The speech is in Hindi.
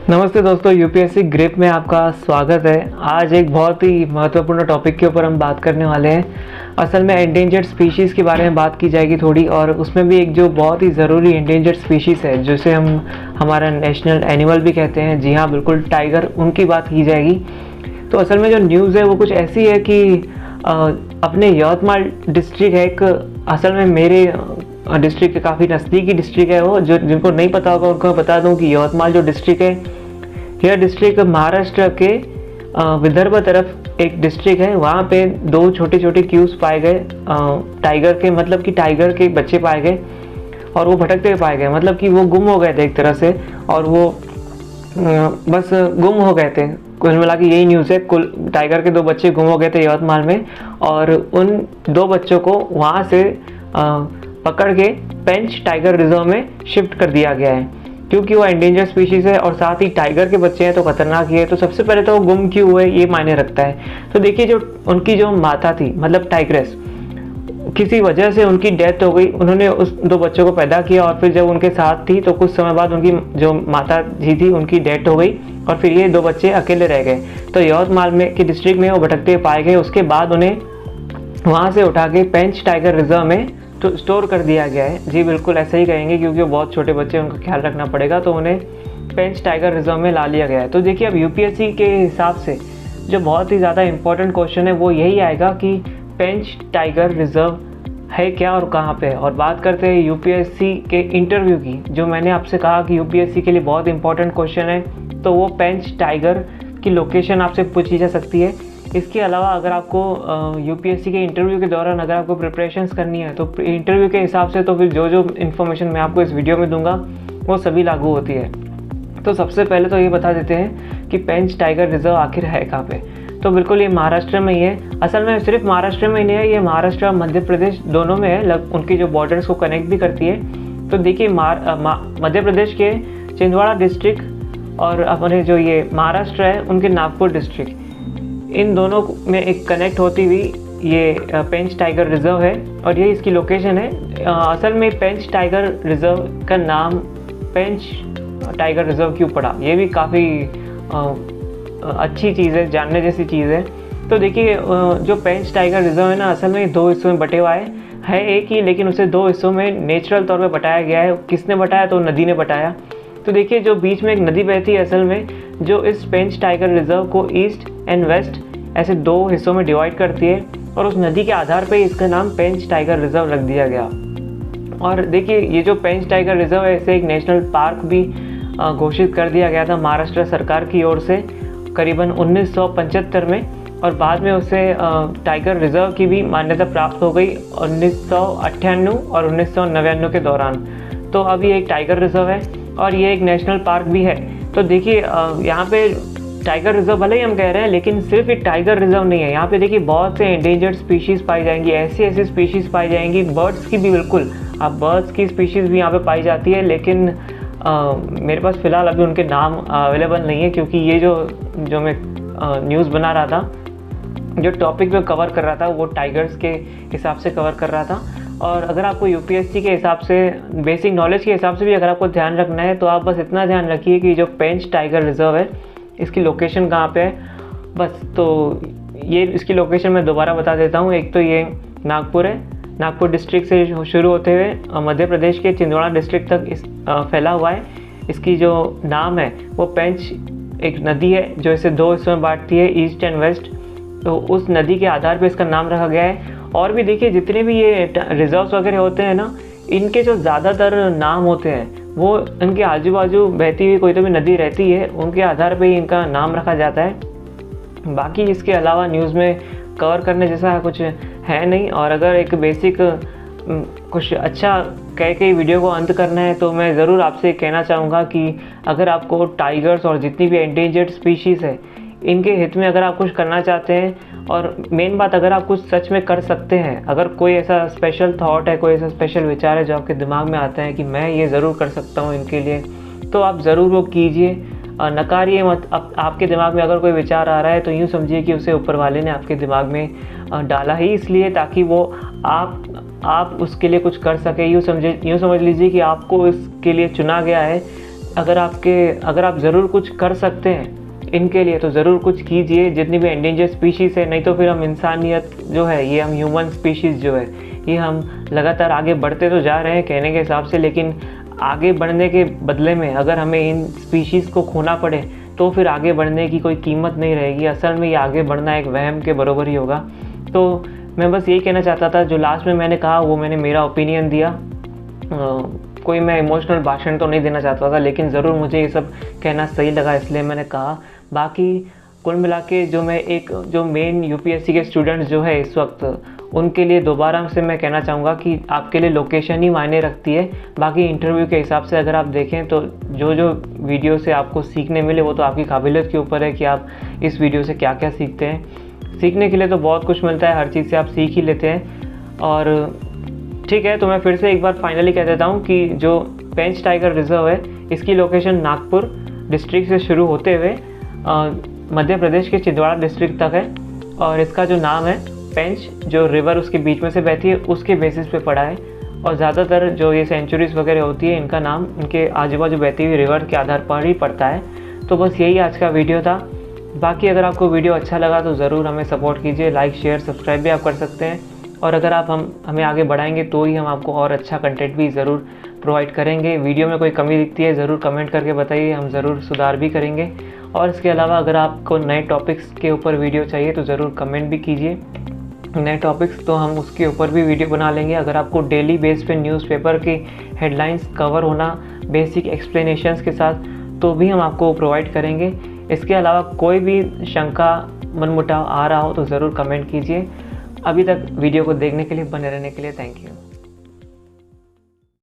नमस्ते दोस्तों, यूपीएससी ग्रिप में आपका स्वागत है। आज एक बहुत ही महत्वपूर्ण टॉपिक के ऊपर हम बात करने वाले हैं। असल में एंडेंजर्ड स्पीशीज़ के बारे में बात की जाएगी थोड़ी, और उसमें भी एक जो बहुत ही ज़रूरी एंडेंजर्ड स्पीशीज़ है जिसे हम हमारा नेशनल एनिमल भी कहते हैं। जी हाँ, बिल्कुल, टाइगर, उनकी बात की जाएगी। तो असल में जो न्यूज़ है वो कुछ ऐसी है कि अपने यवतमाल डिस्ट्रिक्ट है एक, असल में मेरे डिस्ट्रिक्ट के काफ़ी नज़दीकी डिस्ट्रिक्ट है वो। जो जिनको नहीं पता होगा उनको बता दूं कि यवतमाल जो डिस्ट्रिक्ट है, यह डिस्ट्रिक्ट महाराष्ट्र के विदर्भ तरफ एक डिस्ट्रिक्ट है। वहाँ पे दो छोटे छोटे क्यूज पाए गए टाइगर के, मतलब कि टाइगर के बच्चे पाए गए और वो भटकते हुए पाए गए, मतलब कि वो गुम हो गए थे एक तरह से, और वो बस गुम हो गए थे। कुल मिला के यही न्यूज़ है। कुल टाइगर के दो बच्चे गुम हो गए थे यवतमाल में, और उन दो बच्चों को वहाँ से पकड़ के पेंच टाइगर रिजर्व में शिफ्ट कर दिया गया है, क्योंकि वो एंडेंजर स्पीशीज़ है और साथ ही टाइगर के बच्चे हैं तो खतरनाक ही है। तो सबसे पहले तो वो गुम क्यों हुए ये मायने रखता है। तो देखिए, जो उनकी जो माता थी, मतलब टाइग्रेस, किसी वजह से उनकी डेथ हो गई। उन्होंने उस दो बच्चों को पैदा किया और फिर जब उनके साथ थी तो कुछ समय बाद उनकी जो माता जी थी उनकी डेथ हो गई और फिर ये दो बच्चे अकेले रह गए। तो यवतमाल में के डिस्ट्रिक्ट में वो भटकते पाए गए। उसके बाद उन्हें वहाँ से उठा के पेंच टाइगर रिजर्व में तो स्टोर कर दिया गया है। जी बिल्कुल, ऐसा ही कहेंगे, क्योंकि वो बहुत छोटे बच्चे हैं, उनका ख्याल रखना पड़ेगा, तो उन्हें पेंच टाइगर रिजर्व में ला लिया गया है। तो देखिए, अब यूपीएससी के हिसाब से जो बहुत ही ज़्यादा इंपॉर्टेंट क्वेश्चन है वो यही आएगा कि पेंच टाइगर रिजर्व है क्या और कहाँ पे है। और बात करते हैं यूपीएससी के इंटरव्यू की, जो मैंने आपसे कहा कि यूपीएससी के लिए बहुत इंपॉर्टेंट क्वेश्चन है, तो वो पेंच टाइगर की लोकेशन आपसे पूछी जा सकती है। इसके अलावा अगर आपको यूपीएससी के इंटरव्यू के दौरान अगर आपको प्रिपरेशंस करनी है तो इंटरव्यू के हिसाब से तो फिर जो जो इन्फॉर्मेशन मैं आपको इस वीडियो में दूंगा वो सभी लागू होती है। तो सबसे पहले तो ये बता देते हैं कि पेंच टाइगर रिजर्व आखिर है कहाँ पे। तो बिल्कुल ये महाराष्ट्र में ही है। असल में सिर्फ महाराष्ट्र में ही नहीं है, ये महाराष्ट्र और मध्य प्रदेश दोनों में है। उनकी जो बॉर्डर्स को कनेक्ट भी करती है। तो देखिए, मध्य प्रदेश के छिंदवाड़ा डिस्ट्रिक्ट और अपने जो ये महाराष्ट्र है उनके नागपुर डिस्ट्रिक्ट, इन दोनों में एक कनेक्ट होती हुई ये पेंच टाइगर रिजर्व है और ये इसकी लोकेशन है। असल में पेंच टाइगर रिजर्व का नाम पेंच टाइगर रिजर्व क्यों पड़ा, ये भी काफ़ी अच्छी चीज़ है, जानने जैसी चीज़ है। तो देखिए, जो पेंच टाइगर रिजर्व है ना, असल में दो हिस्सों में बटे हुआ है एक ही, लेकिन उसे दो हिस्सों में नेचुरल तौर पे बटाया गया है। किसने बटाया? तो नदी ने बटाया। तो देखिए, जो बीच में एक नदी बहती है, असल में जो इस पेंच टाइगर रिजर्व को ईस्ट एंड वेस्ट ऐसे दो हिस्सों में डिवाइड करती है, और उस नदी के आधार पे इसका नाम पेंच टाइगर रिजर्व रख दिया गया। और देखिए, ये जो पेंच टाइगर रिजर्व है इसे एक नेशनल पार्क भी घोषित कर दिया गया था महाराष्ट्र सरकार की ओर से करीबन 1975 में, और बाद में उसे टाइगर रिजर्व की भी मान्यता प्राप्त हो गई 1998 और 1999 के दौरान। तो अब ये एक टाइगर रिजर्व है और ये एक नेशनल पार्क भी है। तो देखिए, यहाँ पे टाइगर रिजर्व भले ही हम कह रहे हैं, लेकिन सिर्फ एक टाइगर रिजर्व नहीं है। यहाँ पे देखिए बहुत से एंडेंजर्ड स्पीशीज़ पाई जाएंगी, ऐसी स्पीशीज़ पाई जाएंगी, बर्ड्स की भी, बिल्कुल, अब बर्ड्स की स्पीशीज़ भी यहाँ पे पाई जाती है, लेकिन मेरे पास फ़िलहाल अभी उनके नाम अवेलेबल नहीं है, क्योंकि ये जो मैं न्यूज़ बना रहा था, जो टॉपिक में कवर कर रहा था वो टाइगर्स के हिसाब से कवर कर रहा था। और अगर आपको यूपीएससी के हिसाब से, बेसिक नॉलेज के हिसाब से भी अगर आपको ध्यान रखना है, तो आप बस इतना ध्यान रखिए कि जो पेंच टाइगर रिजर्व है इसकी लोकेशन कहाँ पे है, बस। तो ये इसकी लोकेशन मैं दोबारा बता देता हूँ। एक तो ये नागपुर है, नागपुर डिस्ट्रिक्ट से शुरू होते हुए मध्य प्रदेश के छिंदवाड़ा डिस्ट्रिक्ट तक फैला हुआ है। इसकी जो नाम है वो पेंच, एक नदी है जो इसे दो हिस्सों में बांटती है, ईस्ट एंड वेस्ट। तो उस नदी के आधार पर इसका नाम रखा गया है। और भी देखिए, जितने भी ये रिजर्व्स वगैरह होते हैं ना, इनके जो ज़्यादातर नाम होते हैं वो इनके आजू बाजू बहती हुई कोई तो भी नदी रहती है, उनके आधार पे ही इनका नाम रखा जाता है। बाकी इसके अलावा न्यूज़ में कवर करने जैसा कुछ है नहीं। और अगर एक बेसिक कुछ अच्छा कह के वीडियो को अंत करना है, तो मैं ज़रूर आपसे कहना चाहूँगा कि अगर आपको टाइगर्स और जितनी भी एंडेंजर्ड स्पीशीज़ है इनके हित में अगर आप कुछ करना चाहते हैं, और मेन बात, अगर आप कुछ सच में कर सकते हैं, अगर कोई ऐसा स्पेशल थॉट है, कोई ऐसा स्पेशल विचार है जो आपके दिमाग में आता है कि मैं ये ज़रूर कर सकता हूँ इनके लिए, तो आप ज़रूर वो कीजिए। नकारिए मत। आपके दिमाग में अगर कोई विचार आ रहा है तो यूँ समझिए कि उसे ऊपर वाले ने आपके दिमाग में डाला ही इसलिए ताकि वो आप उसके लिए कुछ कर सके। यूँ समझ लीजिए कि आपको इसके लिए चुना गया है अगर आप ज़रूर कुछ कर सकते हैं इनके लिए तो ज़रूर कुछ कीजिए, जितनी भी एंडेंजर स्पीशीज़ है। नहीं तो फिर हम इंसानियत जो है, ये हम ह्यूमन स्पीशीज़ जो है, ये हम लगातार आगे बढ़ते तो जा रहे हैं कहने के हिसाब से, लेकिन आगे बढ़ने के बदले में अगर हमें इन स्पीशीज़ को खोना पड़े तो फिर आगे बढ़ने की कोई कीमत नहीं रहेगी। असल में ये आगे बढ़ना एक वहम के बराबर ही होगा। तो मैं बस यही कहना चाहता था, जो लास्ट में मैंने कहा वो मैंने मेरा ओपिनियन दिया। कोई मैं इमोशनल भाषण तो नहीं देना चाहता था, लेकिन ज़रूर मुझे ये सब कहना सही लगा इसलिए मैंने कहा। बाकी कुल मिला के जो मेन यूपीएससी के स्टूडेंट्स जो है इस वक्त, उनके लिए दोबारा से मैं कहना चाहूँगा कि आपके लिए लोकेशन ही मायने रखती है। बाकी इंटरव्यू के हिसाब से अगर आप देखें तो जो वीडियो से आपको सीखने मिले वो तो आपकी काबिलियत के ऊपर है कि आप इस वीडियो से क्या क्या सीखते हैं। सीखने के लिए तो बहुत कुछ मिलता है, हर चीज़ से आप सीख ही लेते हैं। और ठीक है, तो मैं फिर से एक बार फाइनली कह देता हूँ कि जो पेंच टाइगर रिजर्व है इसकी लोकेशन नागपुर डिस्ट्रिक्ट से शुरू होते हुए मध्य प्रदेश के छिंदवाड़ा डिस्ट्रिक्ट तक है। और इसका जो नाम है पेंच, जो रिवर उसके बीच में से बहती है उसके बेसिस पे पड़ा है। और ज़्यादातर जो ये सेंचुरीज़ वगैरह होती है इनका नाम इनके आजू बाजू बहती हुई रिवर के आधार पर ही पड़ता है। तो बस यही आज का वीडियो था। बाकी अगर आपको वीडियो अच्छा लगा तो ज़रूर हमें सपोर्ट कीजिए, लाइक शेयर सब्सक्राइब भी आप कर सकते हैं। और अगर आप हमें आगे बढ़ाएंगे तो ही हम आपको और अच्छा कंटेंट भी ज़रूर प्रोवाइड करेंगे। वीडियो में कोई कमी दिखती है ज़रूर कमेंट करके बताइए, हम ज़रूर सुधार भी करेंगे। और इसके अलावा अगर आपको नए टॉपिक्स के ऊपर वीडियो चाहिए तो ज़रूर कमेंट भी कीजिए नए टॉपिक्स, तो हम उसके ऊपर भी वीडियो बना लेंगे। अगर आपको डेली बेस पे न्यूज़पेपर की हेडलाइंस कवर होना बेसिक एक्सप्लेनेशंस के साथ, तो भी हम आपको प्रोवाइड करेंगे। इसके अलावा कोई भी शंका मनमुटाव आ रहा हो तो ज़रूर कमेंट कीजिए। अभी तक वीडियो को देखने के लिए, बने रहने के लिए थैंक यू।